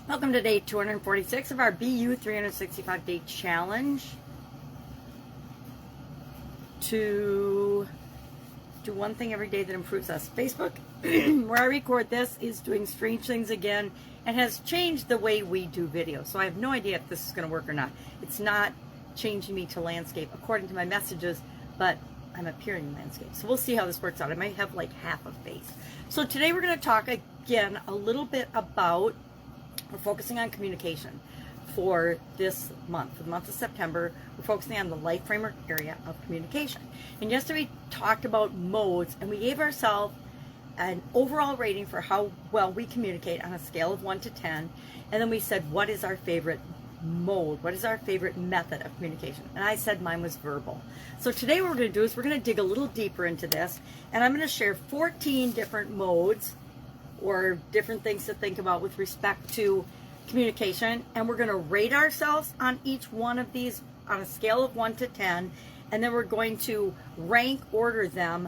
Welcome to day 246 of our BU 365 day challenge to do one thing every day that improves us. Facebook, where I record this, is doing strange things again and has changed the way we do videos. So I have no idea if this is going to work or not. It's not changing me to landscape according to my messages, but I'm appearing in landscape. So we'll see how this works out. I might have like half a face. So today we're going to talk again a little bit about, we're focusing on communication for this month. For the month of September, we're focusing on the life framework area of communication. And yesterday we talked about modes, and we gave ourselves an overall rating for how well we communicate on a scale of 1 to 10. And then we said, what is our favorite mode? What is our favorite method of communication? And I said mine was verbal. So today what we're going to do is we're going to dig a little deeper into this, and I'm going to share 14 different modes or different things to think about with respect to communication, and we're going to rate ourselves on each one of these on a scale of 1 to 10, and then we're going to rank order them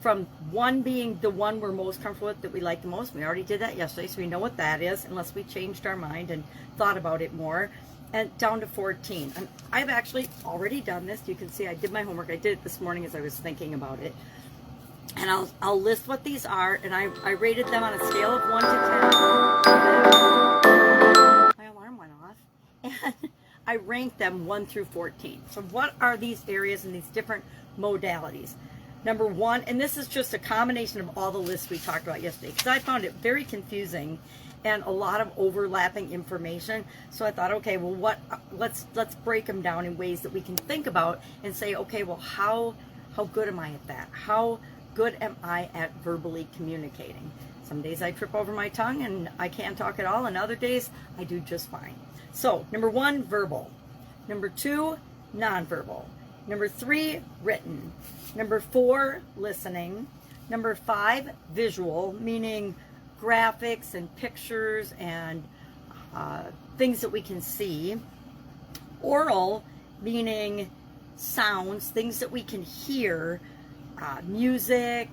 from 1 being the one we're most comfortable with, that we like the most. We already did that yesterday, so we know what that is, unless we changed our mind and thought about it more, and down to 14. And I've actually already done this. You can see I did my homework. I did it this morning as I was thinking about it. And I'll list what these are, and I rated them on a scale of 1 to 10. My alarm went off. And I ranked them 1 through 14. So what are these areas and these different modalities? Number 1, and this is just a combination of all the lists we talked about yesterday, because I found it very confusing and a lot of overlapping information. So I thought, okay, well, let's break them down in ways that we can think about and say, okay, well, how good am I at that? How good am I at verbally communicating? Some days I trip over my tongue and I can't talk at all, and other days I do just fine. So number 1, verbal. Number 2, nonverbal. Number 3, written. Number 4, listening. Number 5, visual, meaning graphics and pictures and things that we can see. Oral, meaning sounds, things that we can hear, music,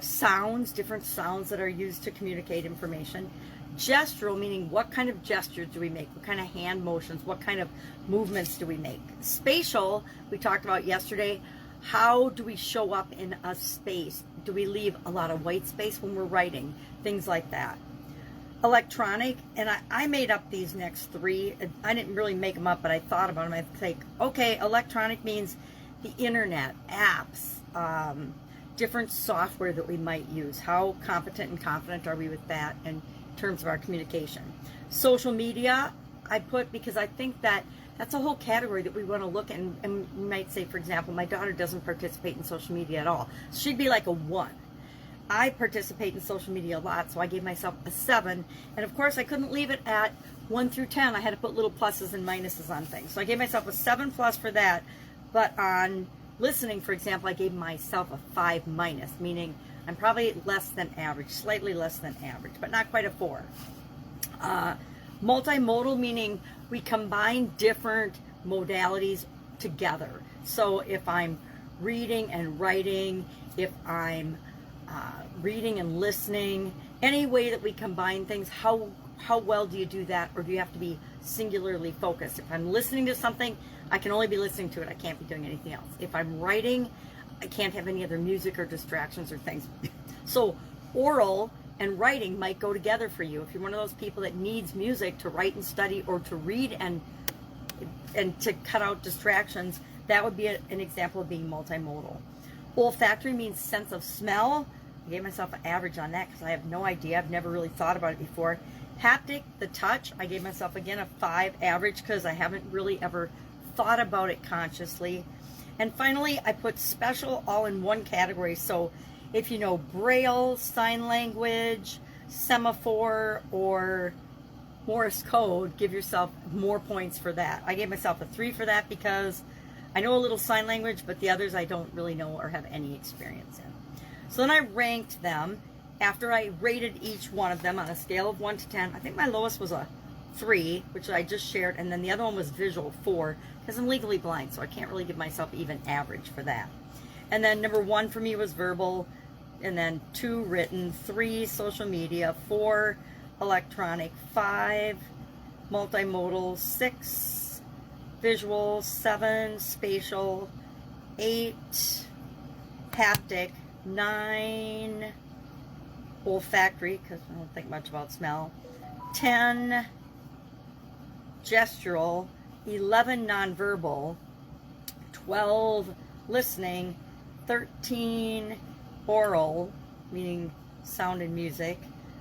sounds, different sounds that are used to communicate information. Gestural, meaning what kind of gestures do we make, what kind of hand motions, what kind of movements do we make. Spatial, we talked about yesterday, how do we show up in a space? Do we leave a lot of white space when we're writing? Things like that. Electronic, and I made up these next 3. I didn't really make them up, but I thought about them. I think, okay, electronic means the internet, apps, different software that we might use. How competent and confident are we with that in terms of our communication? Social media, I put, because I think that that's a whole category that we want to look at, and we might say, for example, my daughter doesn't participate in social media at all. She'd be like a 1. I participate in social media a lot, so I gave myself a 7. And of course, I couldn't leave it at 1 through 10. I had to put little pluses and minuses on things. So I gave myself a 7 plus for that. But on listening, for example, I gave myself a 5 minus, meaning I'm probably less than average, slightly less than average, but not quite a 4. Multimodal, meaning we combine different modalities together. So if I'm reading and writing, if I'm reading and listening, any way that we combine things, how well do you do that, or do you have to be singularly focused? If I'm listening to something, I can only be listening to it. I can't be doing anything else. If I'm writing, I can't have any other music or distractions or things. So oral and writing might go together for you. If you're one of those people that needs music to write and study, or to read and to cut out distractions, that would be an example of being multimodal. Olfactory means sense of smell. I gave myself an average on that because I have no idea. I've never really thought about it before. Haptic, the touch, I gave myself again a 5 average because I haven't really ever thought about it consciously. And finally, I put special all in one category. So if you know Braille, sign language, semaphore, or Morse code, give yourself more points for that. I gave myself a 3 for that because I know a little sign language, but the others I don't really know or have any experience in. So then I ranked them after I rated each one of them on a scale of 1 to 10. I think my lowest was a 3, which I just shared, and then the other one was visual, 4, because I'm legally blind, so I can't really give myself even average for that. And then number 1 for me was verbal, and then 2 written, 3 social media, 4 electronic, 5 multimodal, 6 visual, 7 spatial, 8 haptic, 9 olfactory, because I don't think much about smell, 10 gestural, 11 nonverbal, 12 listening, 13 oral, meaning sound and music.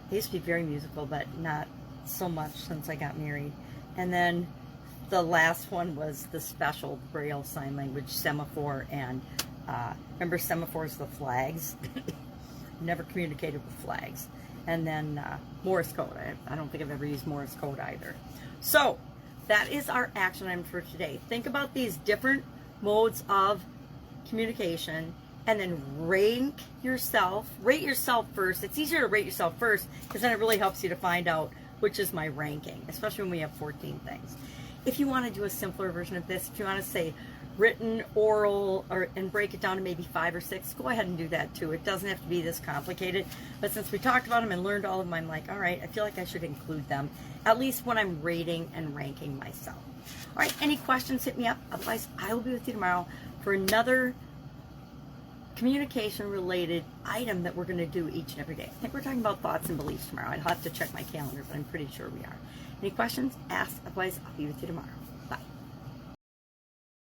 I used to be very musical, but not so much since I got married. And then the last one was the special Braille sign language, semaphore, and remember semaphores, the flags? Never communicated with flags. And then Morse code. I don't think I've ever used Morse code either. So that is our action item for today. Think about these different modes of communication, and then rate yourself first. It's easier to rate yourself first because then it really helps you to find out which is my ranking, especially when we have 14 things. If you want to do a simpler version of this, if you want to say written, oral, and break it down to maybe 5 or 6, go ahead and do that too. It doesn't have to be this complicated, but since we talked about them and learned all of them, I'm like, all right, I feel like I should include them, at least when I'm rating and ranking myself. All right, any questions, hit me up. Otherwise, I will be with you tomorrow for another communication related item that we're going to do each and every day. I think we're talking about thoughts and beliefs tomorrow. I'd have to check my calendar, but I'm pretty sure we are. Any questions? Ask. Otherwise, I'll be with you tomorrow.